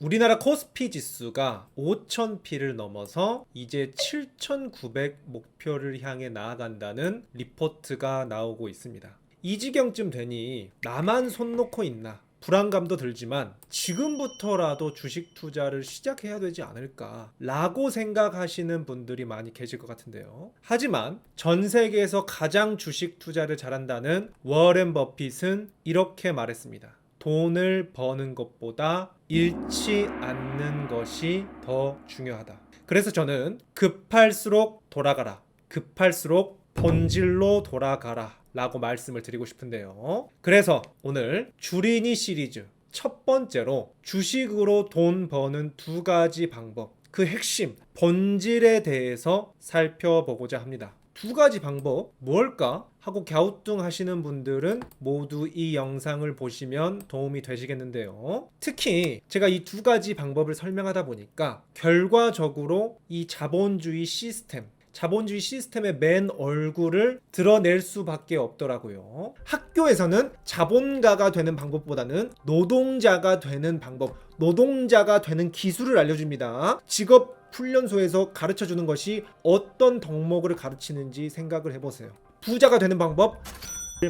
우리나라 코스피 지수가 5,000P를 넘어서 이제 7,900 목표를 향해 나아간다는 리포트가 나오고 있습니다. 이 지경쯤 되니 나만 손 놓고 있나? 불안감도 들지만 지금부터라도 주식 투자를 시작해야 되지 않을까 라고 생각하시는 분들이 많이 계실 것 같은데요. 하지만 전 세계에서 가장 주식 투자를 잘한다는 워렌 버핏은 이렇게 말했습니다. 돈을 버는 것보다 잃지 않는 것이 더 중요하다. 그래서 저는 급할수록 돌아가라, 급할수록 본질로 돌아가라 라고 말씀을 드리고 싶은데요. 그래서 오늘 주린이 시리즈 첫 번째로 주식으로 돈 버는 두 가지 방법, 그 핵심, 본질에 대해서 살펴보고자 합니다. 두 가지 방법 뭘까 하고 갸우뚱하시는 분들은 모두 이 영상을 보시면 도움이 되시겠는데요. 특히 제가 이 두 가지 방법을 설명하다 보니까 결과적으로 이 자본주의 시스템의 맨 얼굴을 드러낼 수밖에 없더라고요. 학교에서는 자본가가 되는 방법보다는 노동자가 되는 방법, 노동자가 되는 기술을 알려줍니다. 직업 훈련소에서 가르쳐주는 것이 어떤 덕목을 가르치는지 생각을 해보세요. 부자가 되는 방법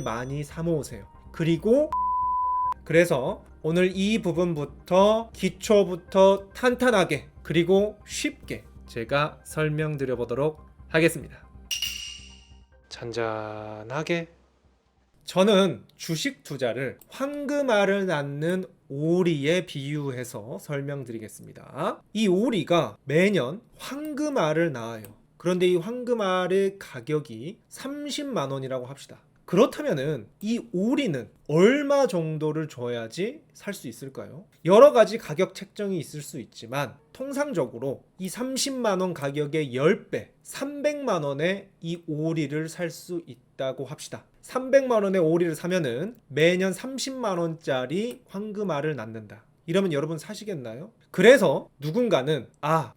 많이 사모으세요. 그래서 오늘 이 부분부터 기초부터 탄탄하게 그리고 쉽게 제가 설명드려 보도록 하겠습니다. 잔잔하게. 저는 주식 투자를 황금알을 낳는 오리에 비유해서 설명드리겠습니다. 이 오리가 매년 황금알을 낳아요. 그런데 이 황금알의 가격이 30만 원이라고 합시다. 그렇다면은 이 오리는 얼마 정도를 줘야지 살 수 있을까요? 여러 가지 가격 책정이 있을 수 있지만 통상적으로 이 30만 원 가격의 10배, 300만 원에 이 오리를 살 수 있다고 합시다. 300만 원의 오리를 사면은 매년 30만 원짜리 황금알을 낳는다. 이러면 여러분 사시겠나요? 그래서 누군가는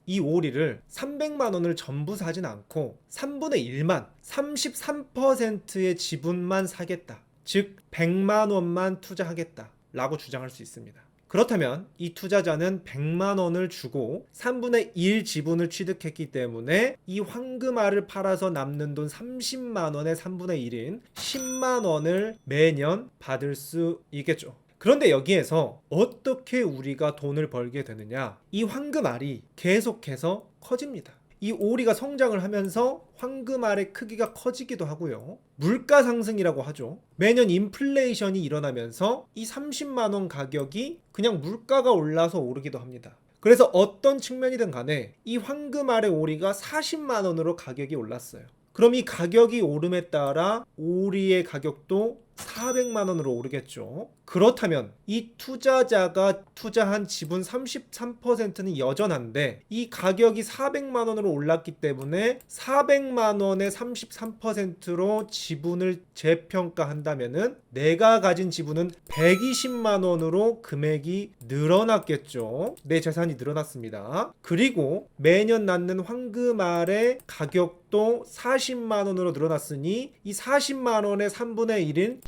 이 오리를 300만 원을 전부 사진 않고 3분의 1만 33%의 지분만 사겠다. 즉 100만 원만 투자하겠다 라고 주장할 수 있습니다. 그렇다면 이 투자자는 100만 원을 주고 3분의 1 지분을 취득했기 때문에 이 황금알을 팔아서 남는 돈 30만 원의 3분의 1인 10만 원을 매년 받을 수 있겠죠. 그런데 여기에서 어떻게 우리가 돈을 벌게 되느냐? 이 황금알이 계속해서 커집니다. 이 오리가 성장을 하면서 황금알의 크기가 커지기도 하고요. 물가 상승이라고 하죠. 매년 인플레이션이 일어나면서 이 30만 원 가격이 그냥 물가가 올라서 오르기도 합니다. 그래서 어떤 측면이든 간에 이 황금알의 오리가 40만 원으로 가격이 올랐어요. 그럼 이 가격이 오름에 따라 오리의 가격도 400만 원으로 오르겠죠. 그렇다면 이 투자자가 투자한 지분 33%는 여전한데 이 가격이 400만 원으로 올랐기 때문에 400만 원의 33%로 지분을 재평가한다면은 내가 가진 지분은 120만 원으로 금액이 늘어났겠죠. 내 재산이 늘어났습니다. 그리고 매년 낳는 황금알의 가격도 40만 원으로 늘어났으니 이 40만 원의 3분의 1인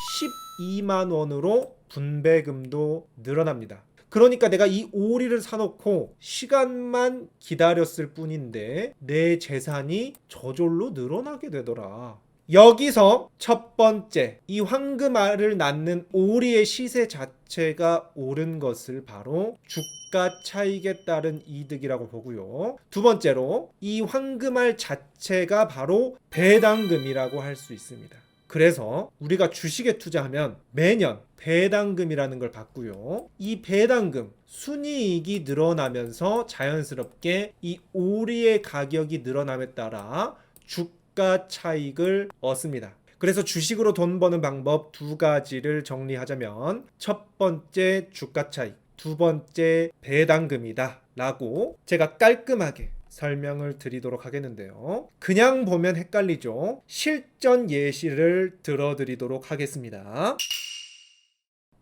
12만 원으로 분배금도 늘어납니다. 그러니까 내가 이 오리를 사놓고 시간만 기다렸을 뿐인데 내 재산이 저절로 늘어나게 되더라. 여기서 첫 번째, 이 황금알을 낳는 오리의 시세 자체가 오른 것을 바로 주가 차익에 따른 이득이라고 보고요. 두 번째로, 이 황금알 자체가 바로 배당금이라고 할 수 있습니다. 그래서 우리가 주식에 투자하면 매년 배당금이라는 걸 받고요. 이 배당금, 순이익이 늘어나면서 자연스럽게 이 오리의 가격이 늘어남에 따라 주가 차익을 얻습니다. 그래서 주식으로 돈 버는 방법 두 가지를 정리하자면 첫 번째 주가 차익, 두 번째 배당금이다 라고 제가 깔끔하게 설명을 드리도록 하겠는데요. 그냥 보면 헷갈리죠. 실전 예시를 들어드리도록 하겠습니다.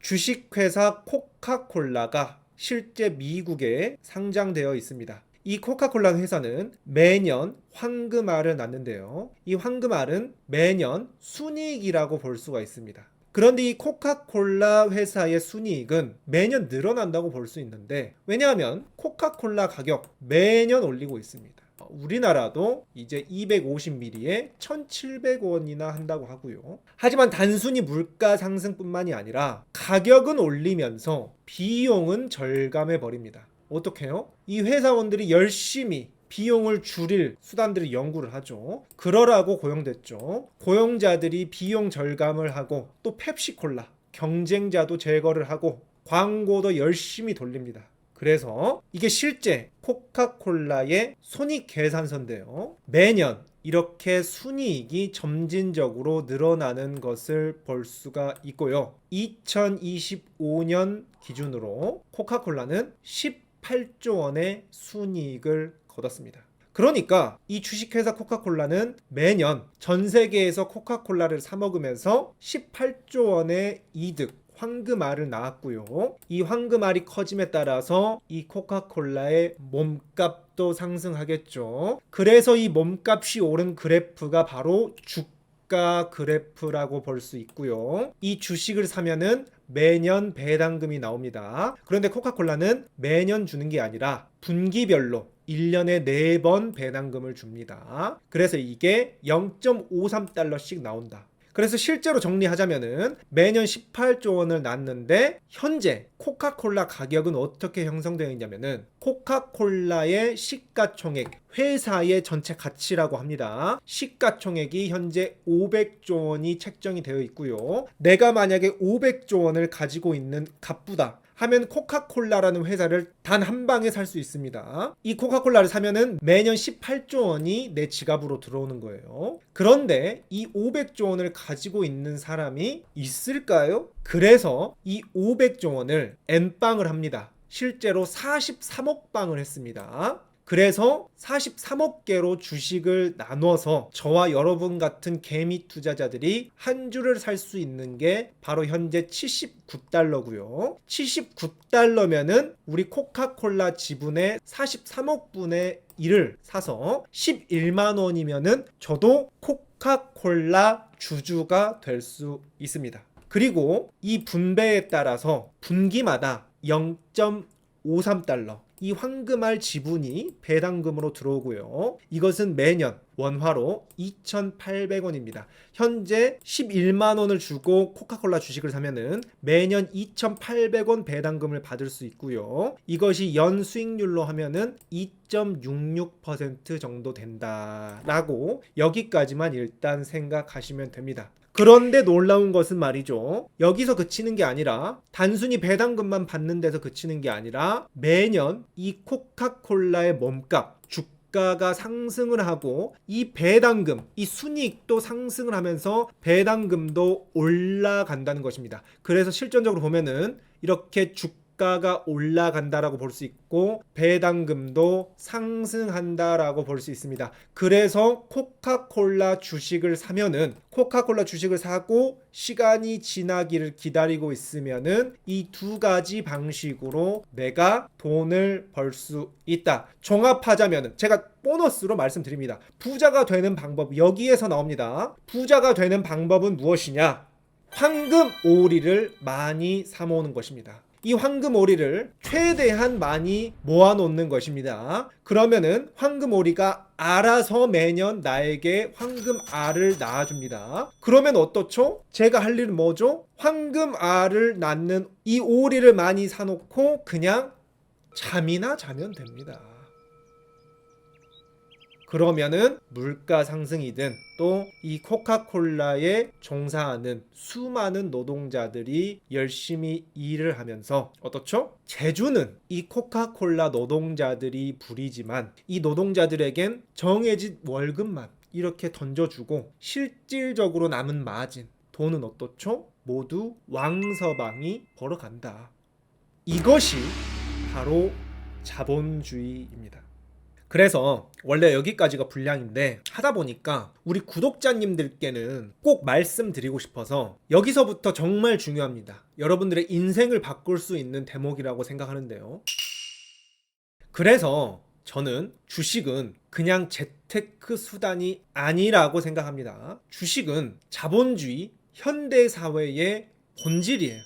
주식회사 코카콜라가 실제 미국에 상장되어 있습니다. 이 코카콜라 회사는 매년 황금알을 낳는데요. 이 황금알은 매년 순이익이라고 볼 수가 있습니다. 그런데 이 코카콜라 회사의 순이익은 매년 늘어난다고 볼 수 있는데, 왜냐하면 코카콜라 가격 매년 올리고 있습니다. 우리나라도 이제 250ml에 1,700원이나 한다고 하고요. 하지만 단순히 물가 상승뿐만이 아니라 가격은 올리면서 비용은 절감해 버립니다. 어떻게 해요? 이 회사원들이 열심히 비용을 줄일 수단들을 연구를 하죠. 그러라고 고용됐죠. 고용자들이 비용 절감을 하고 또 펩시콜라 경쟁자도 제거를 하고 광고도 열심히 돌립니다. 그래서 이게 실제 코카콜라의 손익 계산서인데요. 매년 이렇게 순이익이 점진적으로 늘어나는 것을 볼 수가 있고요. 2025년 기준으로 코카콜라는 18조 원의 순이익을 거뒀습니다. 그러니까 이 주식회사 코카콜라는 매년 전 세계에서 코카콜라를 사 먹으면서 18조 원의 이득, 황금알을 낳았고요. 이 황금알이 커짐에 따라서 이 코카콜라의 몸값도 상승하겠죠. 그래서 이 몸값이 오른 그래프가 바로 주가 그래프라고 볼 수 있고요. 이 주식을 사면은 매년 배당금이 나옵니다. 그런데 코카콜라는 매년 주는 게 아니라 분기별로 1년에 4번 배당금을 줍니다. 그래서 이게 0.53달러씩 나온다. 그래서 실제로 정리하자면은 매년 18조 원을 낳는데 현재 코카콜라 가격은 어떻게 형성되어 있냐면은 코카콜라의 시가총액, 회사의 전체 가치라고 합니다. 시가총액이 현재 500조 원이 책정이 되어 있고요. 내가 만약에 500조 원을 가지고 있는 갑부다 하면 코카콜라라는 회사를 단 한 방에 살 수 있습니다. 이 코카콜라를 사면은 매년 18조 원이 내 지갑으로 들어오는 거예요. 그런데 이 500조 원을 가지고 있는 사람이 있을까요? 그래서 이 500조 원을 N방을 합니다. 실제로 43억 방을 했습니다. 그래서 43억 개로 주식을 나눠서 저와 여러분 같은 개미 투자자들이 한 주를 살 수 있는 게 바로 현재 79달러고요. 79달러면은 우리 코카콜라 지분의 43억 분의 1을 사서 11만 원이면은 저도 코카콜라 주주가 될 수 있습니다. 그리고 이 분배에 따라서 분기마다 0.53달러 이 황금알 지분이 배당금으로 들어오고요. 이것은 매년 원화로 2,800원입니다. 현재 11만 원을 주고 코카콜라 주식을 사면은 매년 2,800원 배당금을 받을 수 있고요. 이것이 연 수익률로 하면은 2.66% 정도 된다라고 여기까지만 일단 생각하시면 됩니다. 그런데 놀라운 것은 말이죠. 여기서 그치는 게 아니라 단순히 배당금만 받는 데서 그치는 게 아니라 매년 이 코카콜라의 몸값, 주가가 상승을 하고 이 배당금, 이 순이익도 상승을 하면서 배당금도 올라간다는 것입니다. 그래서 실전적으로 보면은 이렇게 주가가 올라간다라고 볼 수 있고 배당금도 상승한다라고 볼 수 있습니다. 그래서 코카콜라 주식을 사면은 코카콜라 주식을 사고 시간이 지나기를 기다리고 있으면은 이 두 가지 방식으로 내가 돈을 벌 수 있다. 종합하자면은 제가 보너스로 말씀드립니다. 부자가 되는 방법 여기에서 나옵니다. 부자가 되는 방법은 무엇이냐? 황금 오리를 많이 사 모으는 것입니다. 이 황금 오리를 최대한 많이 모아놓는 것입니다. 그러면은 황금 오리가 알아서 매년 나에게 황금 알을 낳아줍니다. 그러면 어떻죠? 제가 할 일은 뭐죠? 황금 알을 낳는 이 오리를 많이 사놓고 그냥 잠이나 자면 됩니다. 그러면은 물가 상승이든 또 이 코카콜라에 종사하는 수많은 노동자들이 열심히 일을 하면서 어떻죠? 재주는 이 코카콜라 노동자들이 부리지만 이 노동자들에겐 정해진 월급만 이렇게 던져주고 실질적으로 남은 마진, 돈은 어떻죠? 모두 왕서방이 벌어간다. 이것이 바로 자본주의입니다. 그래서 원래 여기까지가 분량인데 하다 보니까 우리 구독자님들께는 꼭 말씀드리고 싶어서 여기서부터 정말 중요합니다. 여러분들의 인생을 바꿀 수 있는 대목이라고 생각하는데요. 그래서 저는 주식은 그냥 재테크 수단이 아니라고 생각합니다. 주식은 자본주의 현대 사회의 본질이에요.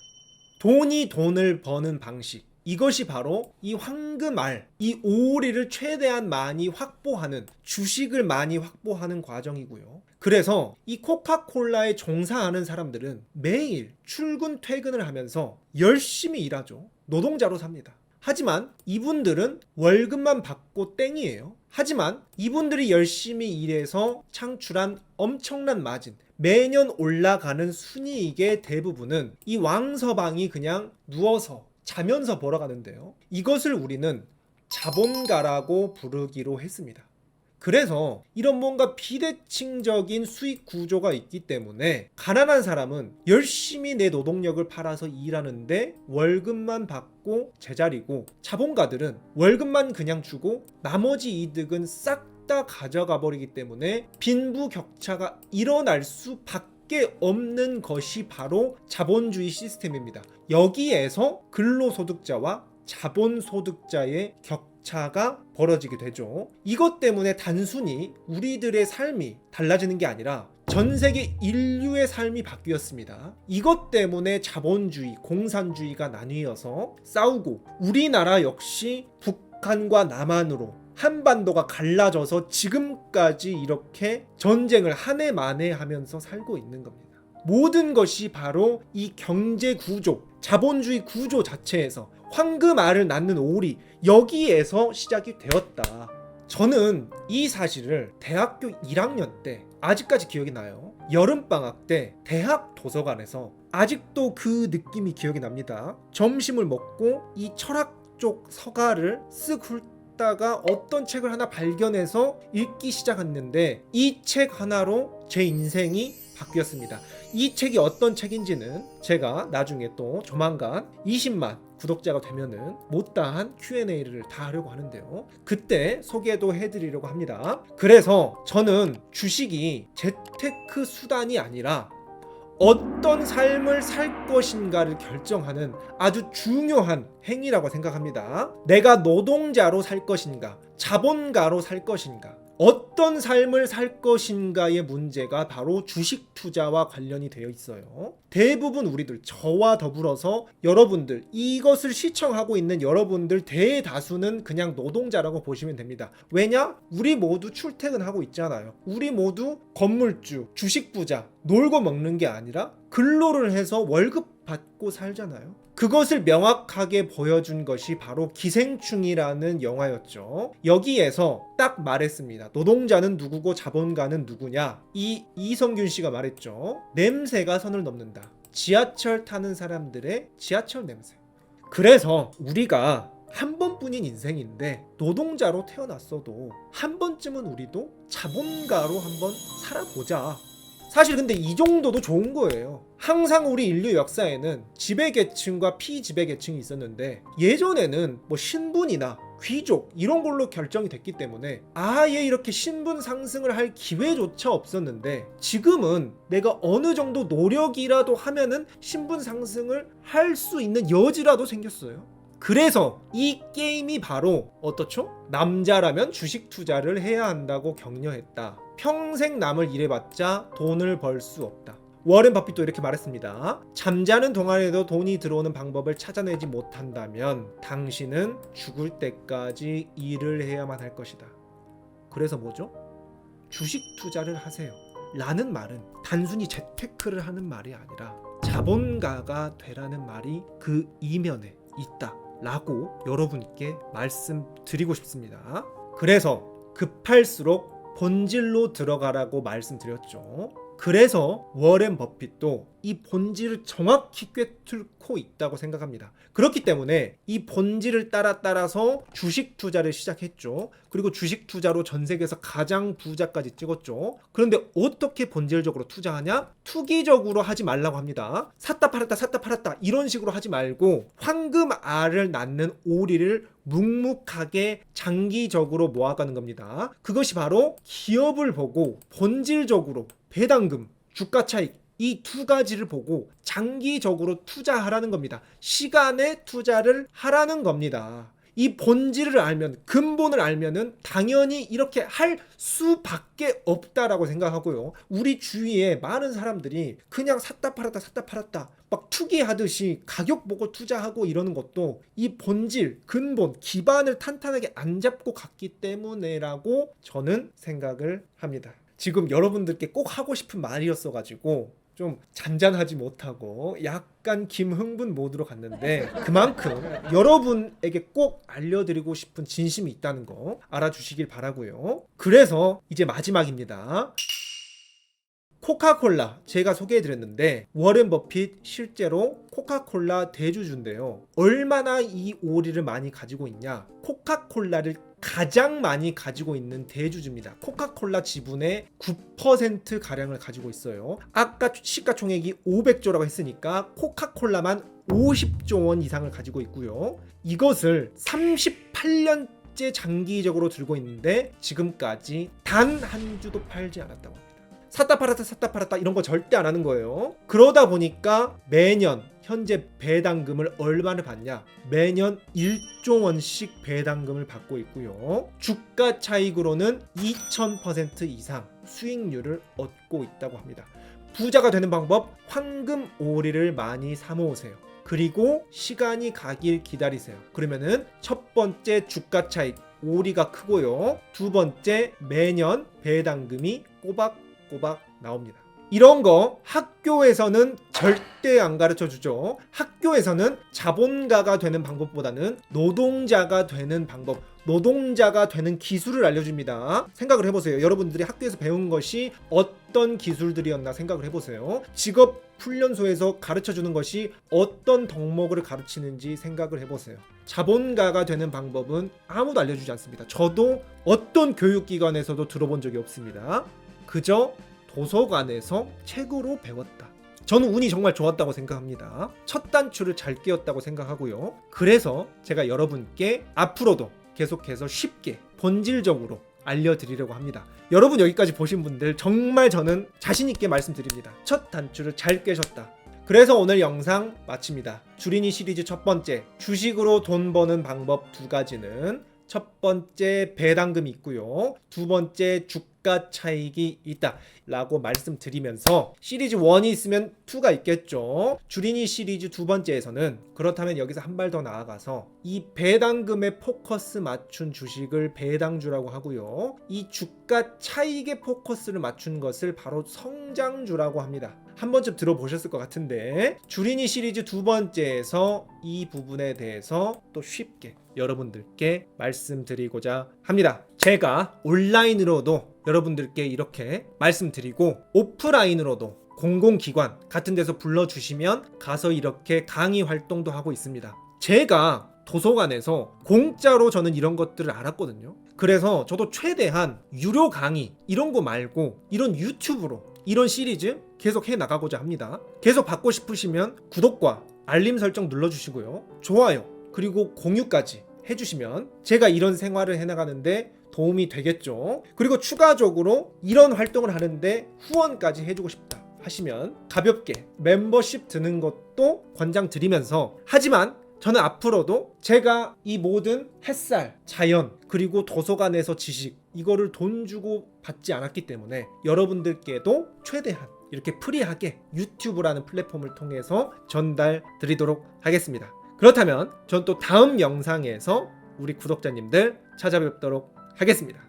돈이 돈을 버는 방식. 이것이 바로 이 황금알, 이 오리를 최대한 많이 확보하는, 주식을 많이 확보하는 과정이고요. 그래서 이 코카콜라에 종사하는 사람들은 매일 출근 퇴근을 하면서 열심히 일하죠. 노동자로 삽니다. 하지만 이분들은 월급만 받고 땡이에요. 하지만 이분들이 열심히 일해서 창출한 엄청난 마진, 매년 올라가는 순이익의 대부분은 이 왕서방이 그냥 누워서 자면서 벌어가는데요. 이것을 우리는 자본가라고 부르기로 했습니다. 그래서 이런 뭔가 비대칭적인 수익 구조가 있기 때문에 가난한 사람은 열심히 내 노동력을 팔아서 일하는데 월급만 받고 제자리고, 자본가들은 월급만 그냥 주고 나머지 이득은 싹 다 가져가 버리기 때문에 빈부격차가 일어날 수밖에 없는 것이 바로 자본주의 시스템입니다. 여기에서 근로소득자와 자본소득자의 격차가 벌어지게 되죠. 이것 때문에 단순히 우리들의 삶이 달라지는 게 아니라 전 세계 인류의 삶이 바뀌었습니다. 이것 때문에 자본주의, 공산주의가 나뉘어서 싸우고, 우리나라 역시 북한과 남한으로 한반도가 갈라져서 지금까지 이렇게 전쟁을 한 해 만에 하면서 살고 있는 겁니다. 모든 것이 바로 이 경제 구조, 자본주의 구조 자체에서 황금알을 낳는 오리, 여기에서 시작이 되었다. 저는 이 사실을 대학교 1학년 때 아직까지 기억이 나요. 여름방학 때 대학 도서관에서 아직도 그 느낌이 기억이 납니다. 점심을 먹고 이 철학 쪽 서가를 쓱 훑다가 어떤 책을 하나 발견해서 읽기 시작했는데, 이 책 하나로 제 인생이 바뀌었습니다. 이 책이 어떤 책인지는 제가 나중에 또 조만간 20만 구독자가 되면은 못다한 Q&A를 다 하려고 하는데요. 그때 소개도 해드리려고 합니다. 그래서 저는 주식이 재테크 수단이 아니라 어떤 삶을 살 것인가를 결정하는 아주 중요한 행위라고 생각합니다. 내가 노동자로 살 것인가, 자본가로 살 것인가, 어떤 삶을 살 것인가의 문제가 바로 주식 투자와 관련이 되어 있어요. 대부분 우리들, 저와 더불어서 여러분들, 이것을 시청하고 있는 여러분들 대다수는 그냥 노동자라고 보시면 됩니다. 왜냐? 우리 모두 출퇴근하고 있잖아요. 우리 모두 건물주, 주식 부자, 놀고 먹는 게 아니라 근로를 해서 월급 받고 살잖아요. 그것을 명확하게 보여준 것이 바로 기생충이라는 영화였죠. 여기에서 딱 말했습니다. 노동자는 누구고 자본가는 누구냐? 이성균 씨가 말했죠. 냄새가 선을 넘는다. 지하철 타는 사람들의 지하철 냄새. 그래서 우리가 한 번뿐인 인생인데 노동자로 태어났어도 한 번쯤은 우리도 자본가로 한번 살아보자. 사실 근데 이 정도도 좋은 거예요. 항상 우리 인류 역사에는 지배계층과 피지배계층이 있었는데, 예전에는 뭐 신분이나 귀족 이런 걸로 결정이 됐기 때문에 아예 이렇게 신분 상승을 할 기회조차 없었는데, 지금은 내가 어느 정도 노력이라도 하면은 신분 상승을 할 수 있는 여지라도 생겼어요. 그래서 이 게임이 바로 어떻죠? 남자라면 주식 투자를 해야 한다고 격려했다. 평생 남을 일해봤자 돈을 벌 수 없다. 워렌 버핏도 이렇게 말했습니다. 잠자는 동안에도 돈이 들어오는 방법을 찾아내지 못한다면 당신은 죽을 때까지 일을 해야만 할 것이다. 그래서 뭐죠? 주식 투자를 하세요 라는 말은 단순히 재테크를 하는 말이 아니라 자본가가 되라는 말이 그 이면에 있다 라고 여러분께 말씀드리고 싶습니다. 그래서 급할수록 본질로 들어가라고 말씀드렸죠. 그래서 워렌 버핏도 이 본질을 정확히 꿰뚫고 있다고 생각합니다. 그렇기 때문에 이 본질을 따라서 주식 투자를 시작했죠. 그리고 주식 투자로 전 세계에서 가장 부자까지 찍었죠. 그런데 어떻게 본질적으로 투자하냐? 투기적으로 하지 말라고 합니다. 샀다 팔았다 이런 식으로 하지 말고 황금알을 낳는 오리를 묵묵하게 장기적으로 모아가는 겁니다. 그것이 바로 기업을 보고 본질적으로 배당금, 주가 차익 이 두 가지를 보고 장기적으로 투자하라는 겁니다. 시간에 투자를 하라는 겁니다. 이 본질을 알면, 근본을 알면은 당연히 이렇게 할 수밖에 없다라고 생각하고요. 우리 주위에 많은 사람들이 그냥 샀다 팔았다 막 투기하듯이 가격 보고 투자하고 이러는 것도 이 본질, 근본, 기반을 탄탄하게 안 잡고 갔기 때문에라고 저는 생각을 합니다. 지금 여러분들께 꼭 하고 싶은 말이었어 가지고 좀 잔잔하지 못하고 약간 김흥분 모드로 갔는데, 그만큼 여러분에게 꼭 알려드리고 싶은 진심이 있다는 거 알아주시길 바라고요. 그래서 이제 마지막입니다. 코카콜라 제가 소개해드렸는데, 워렌 버핏 실제로 코카콜라 대주주인데요. 얼마나 이 오리를 많이 가지고 있냐? 코카콜라를 가장 많이 가지고 있는 대주주입니다. 코카콜라 지분의 9% 가량을 가지고 있어요. 아까 시가총액이 500조라고 했으니까 코카콜라만 50조 원 이상을 가지고 있고요. 이것을 38년째 장기적으로 들고 있는데 지금까지 단 한 주도 팔지 않았다고 합니다. 샀다 팔았다 이런 거 절대 안 하는 거예요. 그러다 보니까 매년 현재 배당금을 얼마를 받냐? 매년 1조 원씩 배당금을 받고 있고요. 주가 차익으로는 2000% 이상 수익률을 얻고 있다고 합니다. 부자가 되는 방법, 황금 오리를 많이 사 모으세요. 그리고 시간이 가길 기다리세요. 그러면은 첫 번째 주가 차익 오리가 크고요. 두 번째 매년 배당금이 꼬박꼬박 나옵니다. 이런 거 학교에서는 절대 안 가르쳐 주죠. 학교에서는 자본가가 되는 방법보다는 노동자가 되는 방법, 노동자가 되는 기술을 알려줍니다. 생각을 해보세요. 여러분들이 학교에서 배운 것이 어떤 기술들이었나 생각을 해보세요. 직업 훈련소에서 가르쳐 주는 것이 어떤 덕목을 가르치는지 생각을 해보세요. 자본가가 되는 방법은 아무도 알려주지 않습니다. 저도 어떤 교육기관에서도 들어본 적이 없습니다. 그저 도서관에서 책으로 배웠다. 저는 운이 정말 좋았다고 생각합니다. 첫 단추를 잘 끼웠다고 생각하고요. 그래서 제가 여러분께 앞으로도 계속해서 쉽게 본질적으로 알려드리려고 합니다. 여러분 여기까지 보신 분들 정말 저는 자신 있게 말씀드립니다. 첫 단추를 잘 꿰셨다. 그래서 오늘 영상 마칩니다. 주린이 시리즈 첫 번째, 주식으로 돈 버는 방법 두 가지는 첫 번째 배당금이 있고요. 두 번째 주가 차익이 있다 라고 말씀드리면서 시리즈 1이 있으면 2가 있겠죠. 주린이 시리즈 두 번째에서는 그렇다면 여기서 한 발 더 나아가서 이 배당금에 포커스 맞춘 주식을 배당주라고 하고요. 이 주가 차익에 포커스를 맞춘 것을 바로 성장주라고 합니다. 한 번쯤 들어보셨을 것 같은데, 주린이 시리즈 두 번째에서 이 부분에 대해서 또 쉽게 여러분들께 말씀드리고자 합니다. 제가 온라인으로도 여러분들께 이렇게 말씀드리고 오프라인으로도 공공기관 같은 데서 불러주시면 가서 이렇게 강의 활동도 하고 있습니다. 제가 도서관에서 공짜로 저는 이런 것들을 알았거든요. 그래서 저도 최대한 유료 강의 이런 거 말고 이런 유튜브로 이런 시리즈 계속 해 나가고자 합니다. 계속 받고 싶으시면 구독과 알림 설정 눌러주시고요. 좋아요 그리고 공유까지 해주시면 제가 이런 생활을 해나가는데 도움이 되겠죠. 그리고 추가적으로 이런 활동을 하는데 후원까지 해주고 싶다 하시면 가볍게 멤버십 드는 것도 권장드리면서, 하지만 저는 앞으로도 제가 이 모든 햇살, 자연, 그리고 도서관에서 지식 이거를 돈 주고 받지 않았기 때문에 여러분들께도 최대한 이렇게 프리하게 유튜브라는 플랫폼을 통해서 전달 드리도록 하겠습니다. 그렇다면 전 또 다음 영상에서 우리 구독자님들 찾아뵙도록 하겠습니다.